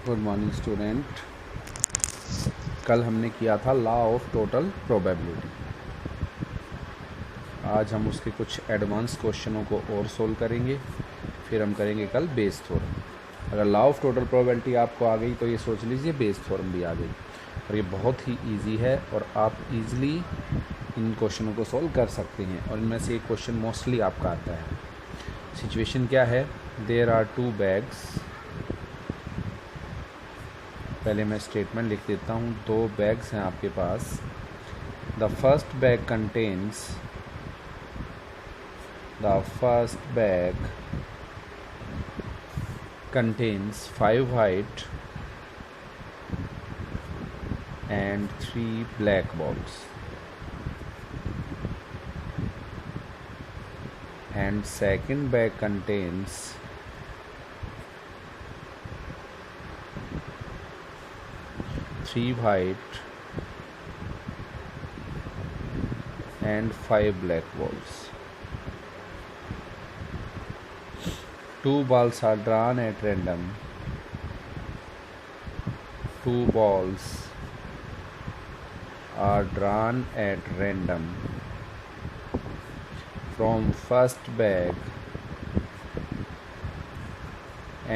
Good morning student. कल हमने किया था लॉ ऑफ टोटल प्रोबेबिलिटी। आज हम उसके कुछ एडवांस क्वेश्चनों को और सोल्व करेंगे, फिर हम करेंगे कल बेस थ्योरम। अगर लॉ ऑफ टोटल प्रोबेबिलिटी आपको आ गई तो ये सोच लीजिए बेस थ्योरम भी आ गई। और ये बहुत ही इजी है और आप इजीली इन क्वेश्चनों को सोल्व कर सकते हैं। और इनमें से एक क्वेश्चन मोस्टली आपका आता है। सिचुएशन क्या है? There are 2 bags. पहले मैं स्टेटमेंट लिख देता हूँ। 2 बैग्स हैं आपके पास। The first bag contains 5 white and 3 black balls, and second bag contains 3 white and 5 black balls. 2 balls are drawn at random. 2 balls are drawn at random from first bag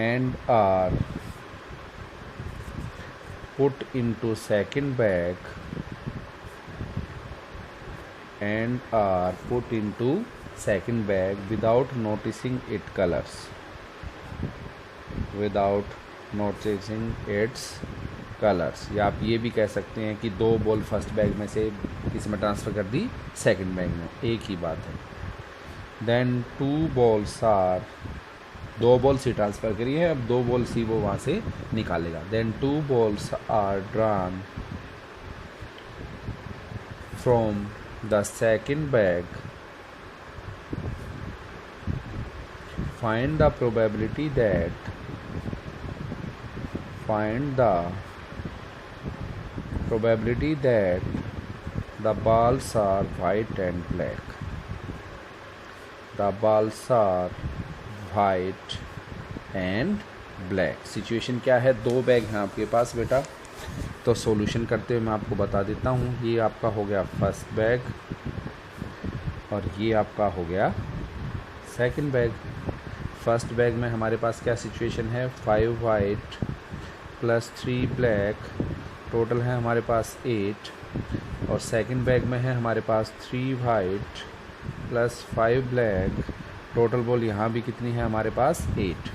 and are put into second bag without noticing its colors. या आप ये भी कह सकते हैं कि 2 ball first bag में से किस में ट्रांसफ़र कर दी, सेकंड बैग में। एक ही बात है। देन 2 बॉल्स ही ट्रांसफ़र करी है, अब 2 बॉल्स ही वो वहाँ से निकालेगा। Then 2 balls are drawn from the second bag. Find the probability that the balls are white and black. The balls are white and black. Situation क्या है? 2 बैग हैं आपके पास बेटा। तो सॉल्यूशन करते हुए मैं आपको बता देता हूँ। ये आपका हो गया फर्स्ट बैग और ये आपका हो गया सेकंड बैग। फर्स्ट बैग में हमारे पास क्या सिचुएशन है? 5 वाइट प्लस 3 ब्लैक, टोटल है हमारे पास 8। और सेकंड बैग में है हमारे पास 3 white plus 5 black, total ball यहाँ भी कितनी है हमारे पास? 8।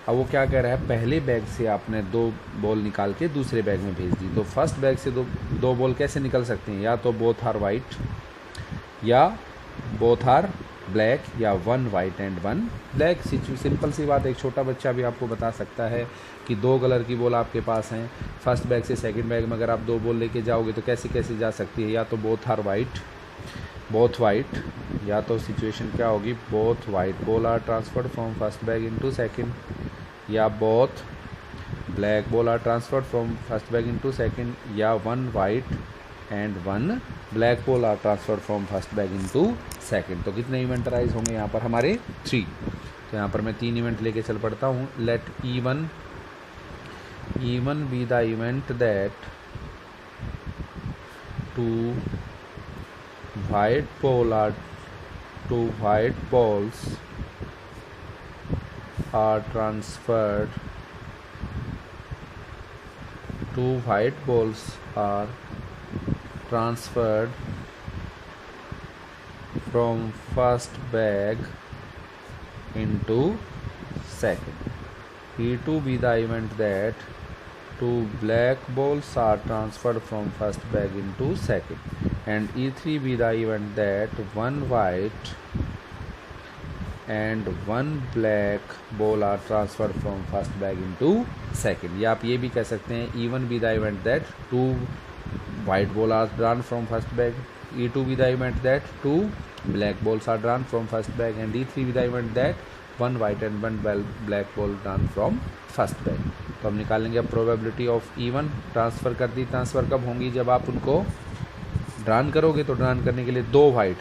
अब वो क्या कह रहा है? पहले बैग से आपने 2 बॉल निकाल के दूसरे बैग में भेज दी। तो फर्स्ट बैग से दो बॉल कैसे निकल सकते हैं? या तो बोथ आर वाइट या बोथ आर ब्लैक या 1 वाइट एंड 1 ब्लैक। सिंपल सी बात। एक छोटा बच्चा भी आपको बता सकता है कि 2 कलर की बॉल आपके पास हैं। फर्स्ट बैग से सेकंड बैग में अगर आप 2 बॉल लेके जाओगे तो कैसे जा सकती है? या तो बोथ आर वाइट, या तो सिचुएशन क्या होगी? Both white ball are transferred from first bag into second, या both black ball are transferred from first bag into second, या 1 white and 1 black ball are transferred from first bag into second. तो कितने event rise होंगे यहाँ पर हमारे? 3। तो यहाँ पर मैं 3 इवेंट लेके चल पड़ता हूँ। Let even be the event that 2 white balls are transferred. 2 white balls are transferred from first bag into second. E2 be the event that 2 black balls are transferred from first bag into second, and E3 be the event that 1 white and 1 black ball are transferred from first bag into second. या आप ये भी कह सकते हैं even be the event that 2 white ball are drawn from first bag. E2 be the event that 2 black balls are drawn from first bag, and E3 be the event that 1 white and 1 black ball drawn from first bag. तो हम निकालेंगे अब probability of even. Transfer कर दी। Transfer कब होंगी? जब आप उनको ड्रान करोगे तो ड्रान करने के लिए दो वाइट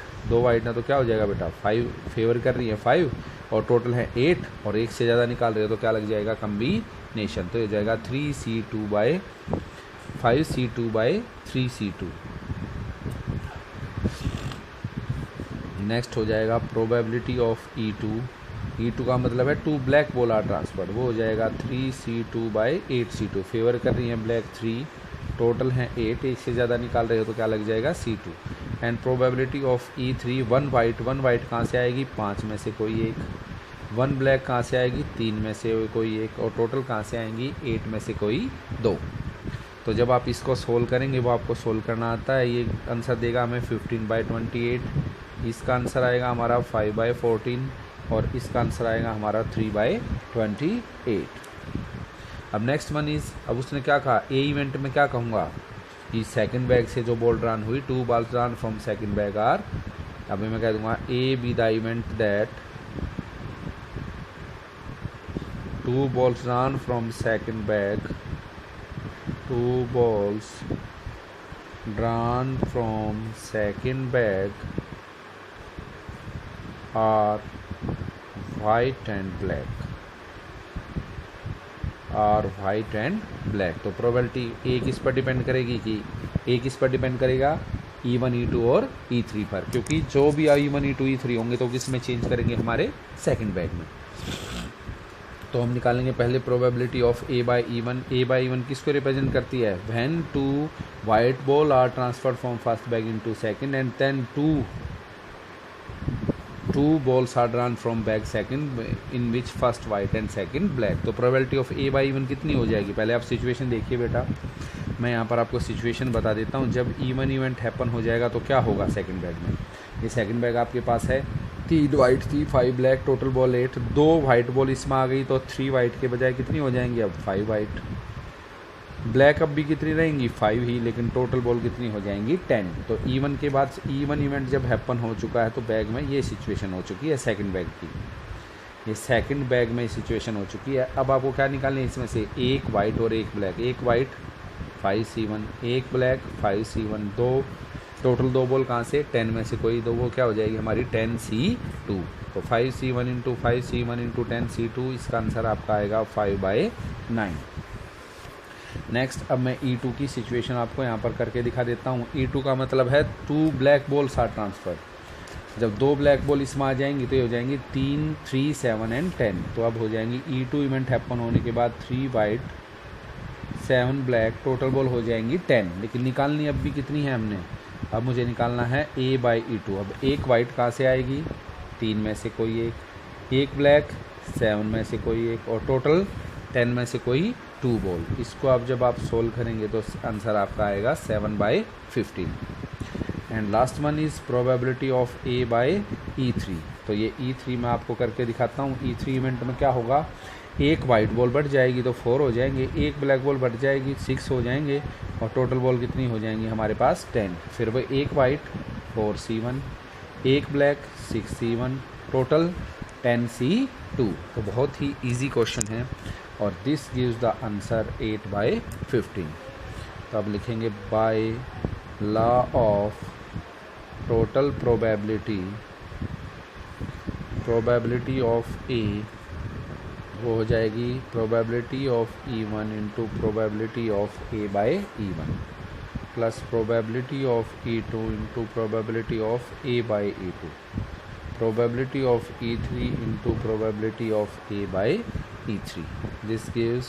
ना तो क्या हो जाएगा बेटा, 5 फेवर कर रही है 5 और टोटल है 8 और एक से ज़्यादा निकाल रहे हो तो क्या लग जाएगा कम्बिनेशन, तो ये जाएगा 3C2/5C2/3C2। नेक्स्ट हो जाएगा प्रोबेबिलिटी ऑफ E2 का मतलब है 2 ब्लैक बॉल आर ट्रांसफर्ड, वो हो जाएगा 3C2/8C2। फेवर कर रही है ब्लैक 3, टोटल है 8, एक से ज़्यादा निकाल रहे हो तो क्या लग जाएगा C2। And probability of E3 1 white कहाँ से आएगी, 5 में से कोई एक, 1 ब्लैक कहाँ से आएगी, 3 में से कोई एक, और टोटल कहाँ से आएंगी, 8 में से कोई 2। तो जब आप इसको सोल्व करेंगे, वो आपको सोल्व करना आता है, ये आंसर देगा हमें 15/28, इसका आंसर आएगा हमारा 5/14 और इसका आंसर आएगा हमारा 3/28। अब नेक्स्ट वन इज़, अब उसने क्या कहा, ए इवेंट में क्या कहूँगा कि सेकंड बैग से जो बॉल रन हुई, 2 balls run from second bag are, अभी मैं कह दूंगा A be the event that 2 balls run from second bag, 2 balls run from second bag are white and black, तो प्रोबेबिलिटी ए किस पर डिपेंड करेगी कि ए किस पर डिपेंड करेगा, E1 E2 और E3 पर, क्योंकि जो भी E1 E2 E3 होंगे तो किस में चेंज करेंगे, हमारे सेकंड बैग में। तो हम निकालेंगे पहले प्रोबेबिलिटी ऑफ A/E1 किसको रिप्रेजेंट करती है, when 2 white ball are transferred from first bag into second and then 2 balls are drawn from bag second in which first white and second black। तो probability of A/E1 कितनी हो जाएगी, पहले आप situation देखिए बेटा, मैं यहाँ पर आपको सिचुएशन बता देता हूँ। जब E1 इवेंट हैपन हो जाएगा तो क्या होगा सेकंड बैग में, ये सेकंड बैग आपके पास है, 3 वाइट थी 5 black, total ball 8, 2 white ball इसमें आ गई तो 3 वाइट के बजाय कितनी हो जाएंगी अब 5 वाइट, ब्लैक अब भी कितनी रहेंगी 5 ही, लेकिन टोटल बॉल कितनी हो जाएंगी 10। तो E1 के बाद E1 इवेंट जब हैपन हो चुका है तो बैग में ये सिचुएशन हो चुकी है सेकंड बैग की, ये सेकंड बैग में सिचुएशन हो चुकी है। अब आपको क्या निकालनी है इसमें से, एक वाइट और एक ब्लैक, एक वाइट 5C1, एक ब्लैक 5C1, 2 टोटल 2 बॉल कहाँ से, 10 में से कोई 2, वो क्या हो जाएगी हमारी 10C2। तो 5C1 into 5C1 into 10C2, इसका आंसर आपका आएगा 5/9। नेक्स्ट अब मैं E2 की सिचुएशन आपको यहाँ पर करके दिखा देता हूँ। E2 का मतलब है 2 ब्लैक बॉल्स आर ट्रांसफर, जब 2 ब्लैक बॉल इसमें आ जाएंगी तो ये हो जाएंगी 3, 3, 7 एंड 10। तो अब हो जाएंगी E2 इवेंट हैपन होने के बाद 3 वाइट 7 ब्लैक, टोटल बॉल हो जाएंगी 10, लेकिन निकालनी अब भी कितनी है हमने, अब मुझे निकालना है A/E2। अब एक वाइट कहाँ से आएगी, 3 में से कोई एक ब्लैक 7 में से कोई एक, और टोटल 10 में से कोई 2 बॉल। इसको अब जब आप सोल्व करेंगे तो आंसर आपका आएगा 7/15। And last one is probability of A/E3। तो ये E3 मैं आपको करके दिखाता हूँ। E3 इवेंट में क्या होगा, एक वाइट बॉल बढ़ जाएगी तो 4 हो जाएंगे, एक ब्लैक बॉल बढ़ जाएगी 6 हो जाएंगे, और टोटल बॉल कितनी हो जाएंगी हमारे पास 10। फिर वो एक वाइट 4C1, एक ब्लैक 6C1, टोटल 10C2। तो बहुत ही इजी क्वेश्चन है और दिस गिव्स द आंसर 8/15। तो अब लिखेंगे by law of total probability of A, वो हो जाएगी probability of E1 into probability of A/E1 plus probability of E2 into probability of A/E2, probability of E3 into probability of A/E3। This gives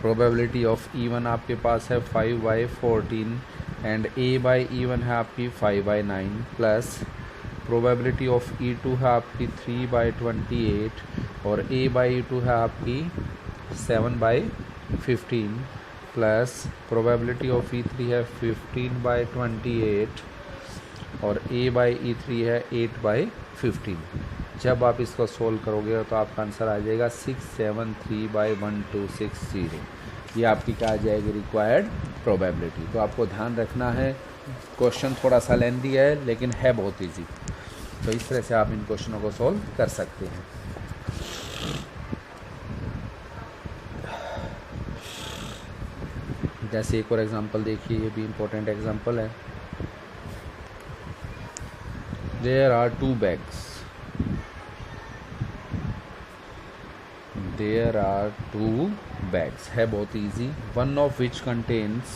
probability of E1 आपके पास है 5/14 and A/E1 है आपकी 5/9 plus probability of E2 है आपकी 3/28 और A/E2 है आपकी 7/15 plus probability of E3 है 15/28 और A/E3 है 8/15। जब आप इसको सोल्व करोगे तो आपका आंसर आ जाएगा 673/1260। ये आपकी क्या आ जाएगी रिक्वायर्ड प्रोबेबिलिटी। तो आपको ध्यान रखना है, क्वेश्चन थोड़ा सा लेंथी है लेकिन है बहुत ईजी। तो इस तरह से आप इन क्वेश्चनों को सॉल्व कर सकते हैं। जैसे एक और एग्जांपल देखिए, ये भी इम्पोर्टेंट एग्जांपल है। There are two bags. There are two bags. है बहुत easy. One of which contains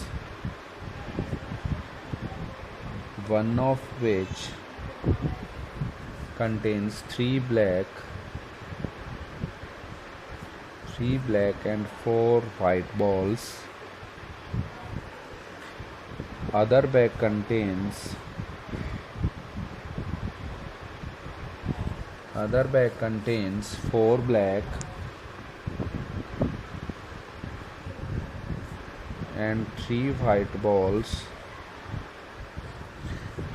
three black and four white balls. Other bag contains four black and three white balls.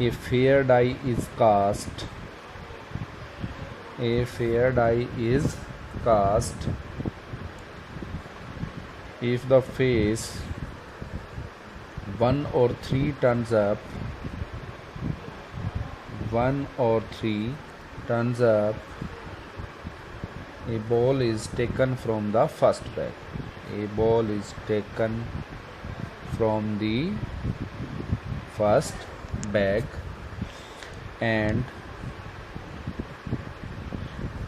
A fair die is cast. If the face 1 or 3 turns up, a ball is taken from the first bag. And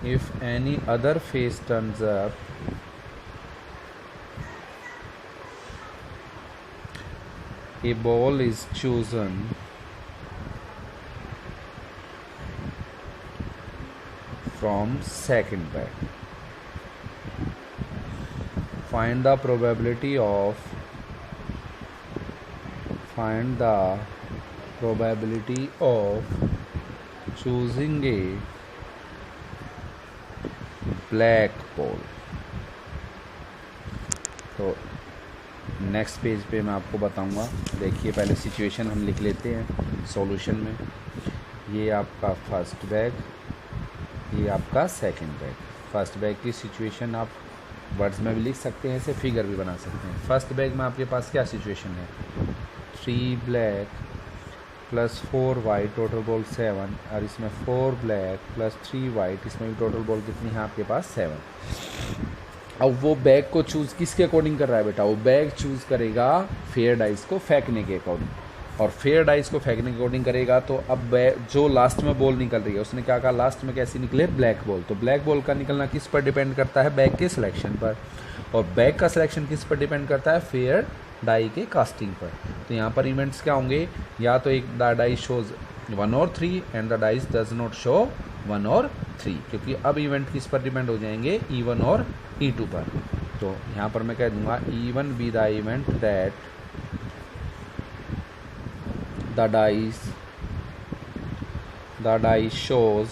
if any other face turns up, a ball is chosen from second bag. Find the probability of choosing a black ball. तो next page पे मैं आपको बताऊंगा. देखिए पहले situation हम लिख लेते हैं सॉल्यूशन में. ये आपका फर्स्ट बैग, ये आपका सेकंड बैग. फर्स्ट बैग की सिचुएशन आप वर्ड्स में भी लिख सकते हैं, इसे फिगर भी बना सकते हैं. फर्स्ट बैग में आपके पास क्या सिचुएशन है? 3 black plus 4 white, total ball 7. और इसमें 4 ब्लैक प्लस 3 वाइट, इसमें भी टोटल बॉल कितनी है आपके पास? 7. अब वो बैग को चूज़ किसके अकॉर्डिंग कर रहा है बेटा? वो बैग चूज़ करेगा फेयर डाइस को फेंकने के अकॉर्डिंग. और फेयर डाइस को फेंकने के अकॉर्डिंग करेगा. तो अब जो लास्ट में बॉल निकल रही है, उसने क्या कहा? लास्ट में कैसी निकले? Black ball. तो ब्लैक बॉल का निकलना किस पर डिपेंड करता है? बैग के सिलेक्शन पर. और बैग का सिलेक्शन किस पर डिपेंड करता है? फेयर डाई के कास्टिंग पर. तो यहाँ पर इवेंट्स क्या होंगे? या तो एक द डाइस शोज 1 और 3 and the dice does not show 1 और 3, क्योंकि अब इवेंट किस पर डिपेंड हो जाएंगे? E1 और E2 पर. तो यहाँ पर मैं कह दूंगा E1 B the event that the dice shows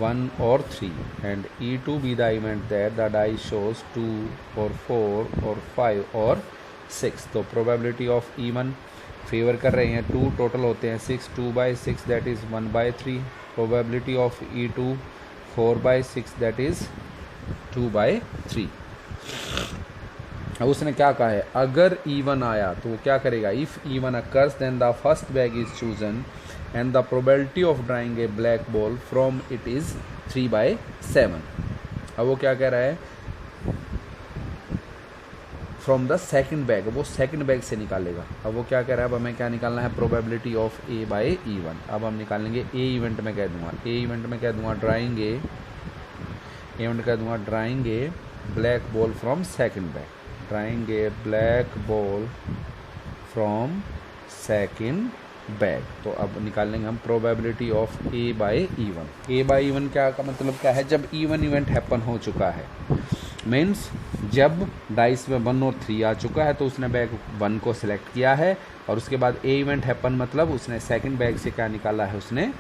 1 और 3 and E2 B the event that the dice shows 2 और 4 और 5 और 6. तो प्रोबेबिलिटी ऑफ E1 फेवर कर रहे हैं 2, टोटल होते हैं 6. 2/6 that is 1/3. Probability of E2 4/6 that is 2/3. अब उसने क्या कहा है? अगर E1 आया तो वो क्या करेगा? If E1 occurs then the first bag is chosen and the probability of drawing a black ball from it is 3/7. अब वो क्या कह रहा है? From the second bag. वो सेकंड बैग से निकालेगा. अब वो क्या कह रहा है? अब हमें क्या निकालना है? Probability of A/E1. अब हम निकालेंगे ए इवेंट में कह दूंगा drawing A black ball from second bag. तो अब निकालेंगे हम प्रोबेबिलिटी ऑफ A/E1. A/E1 क्या का मतलब क्या है? जब E1 इवेंट हैपन हो चुका है, मीन्स जब डाइस में 1 और 3 आ चुका है तो उसने बैग 1 को सिलेक्ट किया है. और उसके बाद ए इवेंट हैपन मतलब उसने सेकंड बैग से क्या निकाला है? उसने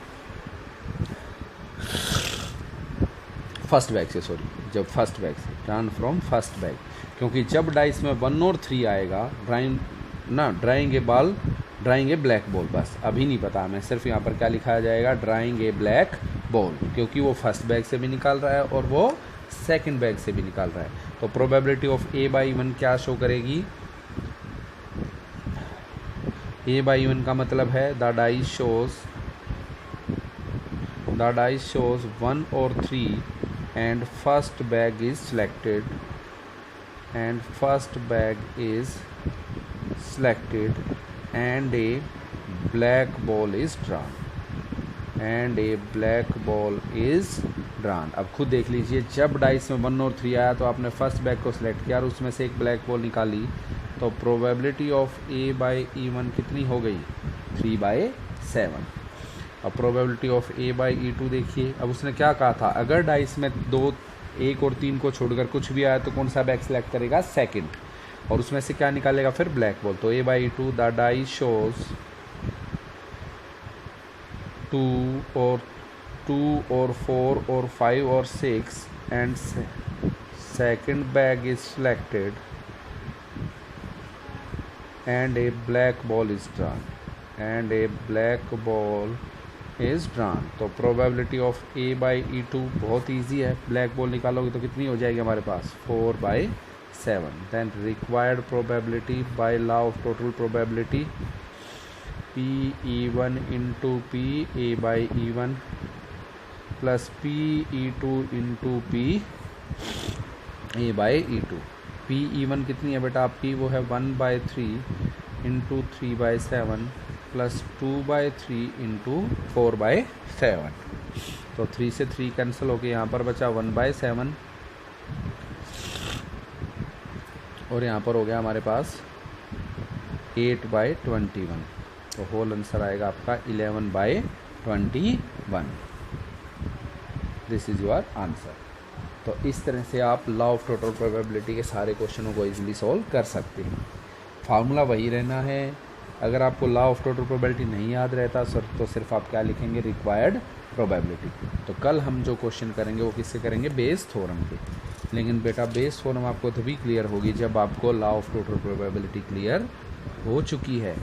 फर्स्ट बैग से टर्न फ्रॉम फर्स्ट बैग. क्योंकि जब डाइस में 1 और 3 आएगा, ड्राइंग ए ब्लैक बॉल. बस अभी नहीं पता हमें, सिर्फ यहाँ पर क्या लिखा जाएगा? ड्राइंग ए ब्लैक बॉल, क्योंकि वो फर्स्ट बैग से भी निकाल रहा है और वो सेकंड बैग से भी निकाल रहा है. तो प्रोबेबिलिटी ऑफ A/E1 क्या शो करेगी? A/E1 का मतलब है द डाइस शोज 1 और 3 and first bag is selected and a black ball is drawn. And A black ball is drawn. अब खुद देख लीजिए, जब डाइस में 1 और 3 आया तो आपने फर्स्ट बैग को सिलेक्ट किया और उसमें से एक ब्लैक बॉल निकाली, तो probability of A by E1 कितनी हो गई? 3/7। अब probability of A by E2 देखिए, अब उसने क्या कहा था, अगर डाइस में 2, 1 और 3 को छोड़कर कुछ भी आया तो कौन सा बैग सेलेक्ट करेगा? सेकंड, और उसमें से क्या निकालेगा फिर? Black ball. तो A by E2 the dice shows 2 और 4 और 5 और 6 and second bag is selected and a black ball is drawn तो probability of A by E2 बहुत ईजी है, ब्लैक बॉल निकालोगे तो कितनी हो जाएगी हमारे पास? 4/7। Then required probability by law of total probability PE1 into P A by E1 plus PE2 into P A by E2। PE1 कितनी है बेटा आपकी? वो है 1/3 इंटू 3/7 प्लस 2/3 इंटू 4/7। तो 3 से 3 कैंसिल होके यहाँ पर बचा 1/7 और यहाँ पर हो गया हमारे पास 8/21। तो होल आंसर आएगा आपका 11/21। This is your answer. तो इस तरह से आप लॉ ऑफ टोटल प्रोबेबिलिटी के सारे क्वेश्चनों को इजीली सॉल्व कर सकते हैं। फार्मूला वही रहना है। अगर आपको लॉ ऑफ टोटल प्रोबेबिलिटी नहीं याद रहता सर तो सिर्फ आप क्या लिखेंगे? Required probability. तो कल हम जो क्वेश्चन करेंगे वो किससे करेंगे? बेस थ्योरम के। लेकिन बेटा बेस थ्योरम आपको तभी क्लियर होगी जब आपको law of total probability clear हो चुकी है।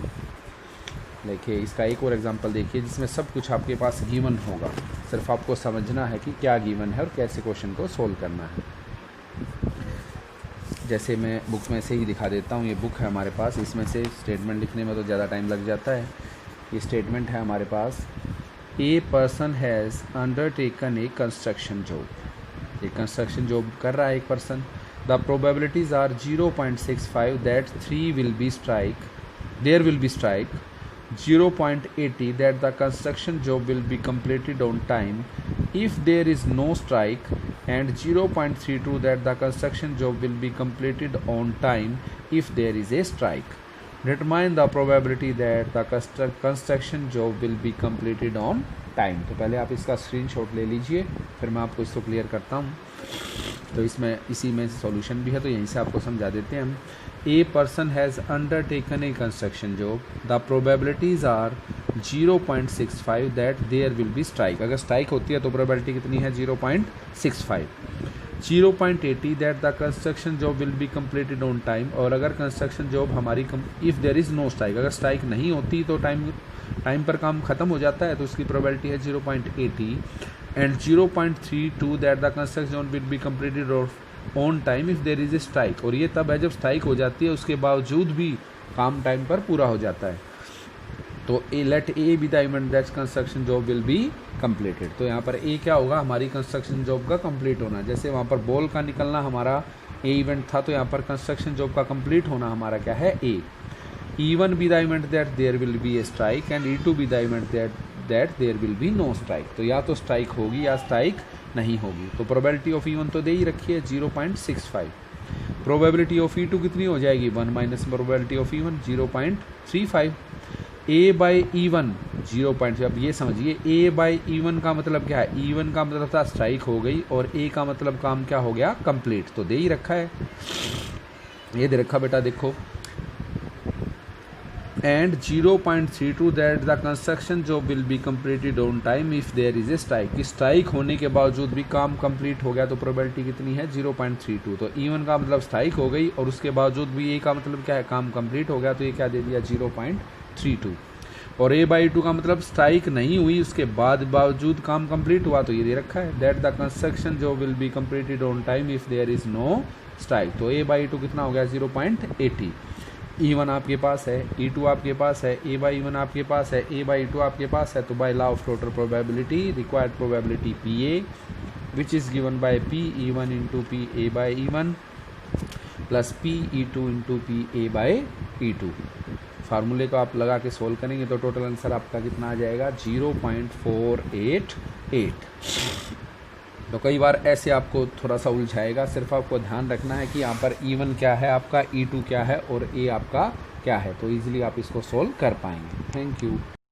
देखिए इसका एक और एग्जांपल देखिए जिसमें सब कुछ आपके पास गिवन होगा, सिर्फ आपको समझना है कि क्या गिवन है और कैसे क्वेश्चन को सोल्व करना है। जैसे मैं बुक में से ही दिखा देता हूँ, ये बुक है हमारे पास, इसमें से स्टेटमेंट लिखने में तो ज़्यादा टाइम लग जाता है। ये स्टेटमेंट है हमारे पास, a person has undertaken a construction job. एक कंस्ट्रक्शन जॉब कर रहा है एक person. The probabilities are 0.65 that 3 will be strike, there will be strike, 0.80 that the construction job will be completed on time if there is no strike, and 0.32 that the construction job will be completed on time if there is a strike. Determine the probability that the construction job will be completed on time. तो पहले आप इसका screenshot ले लीजिए, फिर मैं आपको इसको क्लियर करता हूँ। तो इसमें इसी में सॉल्यूशन भी है तो यहीं से आपको समझा देते हैं हम। A person has undertaken a construction job, the probabilities are 0.65 that there will be strike. अगर स्ट्राइक होती है तो प्रोबेबिलिटी कितनी है? 0.65। 0.80 that the construction job will be completed on time, और अगर कंस्ट्रक्शन जॉब हमारी if there is no strike, अगर स्ट्राइक नहीं होती तो टाइम पर काम ख़त्म हो जाता है तो उसकी प्रोबेबिलिटी है 0.80। And 0.32 that the construction will be completed on time if there is a strike, और ये तब है जब स्ट्राइक हो जाती है उसके बावजूद भी काम टाइम पर पूरा हो जाता है। तो A let A be the event that construction job will be completed. तो यहाँ पर ए क्या होगा? हमारी कंस्ट्रक्शन जॉब का कंप्लीट होना। जैसे वहाँ पर बॉल का निकलना हमारा ए इवेंट था, तो यहाँ पर कंस्ट्रक्शन जॉब का कंप्लीट होना हमारा क्या है? ए। E1 be the event that there will be a strike and E2 be the event that there will be no strike। तो या तो स्ट्राइक होगी या स्ट्राइक नहीं होगी। तो प्रोबेबिलिटी ऑफ E1 तो दे ही रखी है 0.65। प्रोबेबिलिटी ऑफ E2 कितनी हो जाएगी? 1 minus probability of E1 0.35। A by E1 0.3। अब ये समझिए A बाई E1 का मतलब क्या है? E1 का मतलब था स्ट्राइक हो गई और A का मतलब काम क्या हो गया? कंप्लीट। तो दे ही रखा है, ये दे रखा बेटा देखो। and 0.32 that the construction job will be completed on time if there is a strike। कि स्ट्राइक होने के बावजूद भी काम कंप्लीट हो गया तो प्रोबेबिलिटी कितनी है? 0.32। तो E1 का मतलब स्ट्राइक हो गई और उसके बावजूद भी A का मतलब क्या है? काम कंप्लीट हो गया, तो ये क्या दे दिया? 0.32। और A बाई 2 का मतलब स्ट्राइक नहीं हुई उसके बाद बावजूद काम कंप्लीट हुआ, तो ये दे रखा है that the construction job will be completed on time if there is no strike. तो A बाई 2 कितना हो गया? 0.80। E1 आपके पास है, E2 आपके पास है, A बाई E1 आपके पास है, A बाई E2 आपके पास है। तो bye law of total probability required probability PA which is given by PE1 into PA by E1 plus PE2 into PA by E2। फार्मूले को आप लगा के सोल्व करेंगे तो टोटल आंसर आपका कितना आ जाएगा 0.488। तो कई बार ऐसे आपको थोड़ा सा उलझाएगा, सिर्फ आपको ध्यान रखना है कि यहाँ पर E1 क्या है आपका, E2 क्या है और A आपका क्या है, तो ईजिली आप इसको सोल्व कर पाएंगे। Thank you.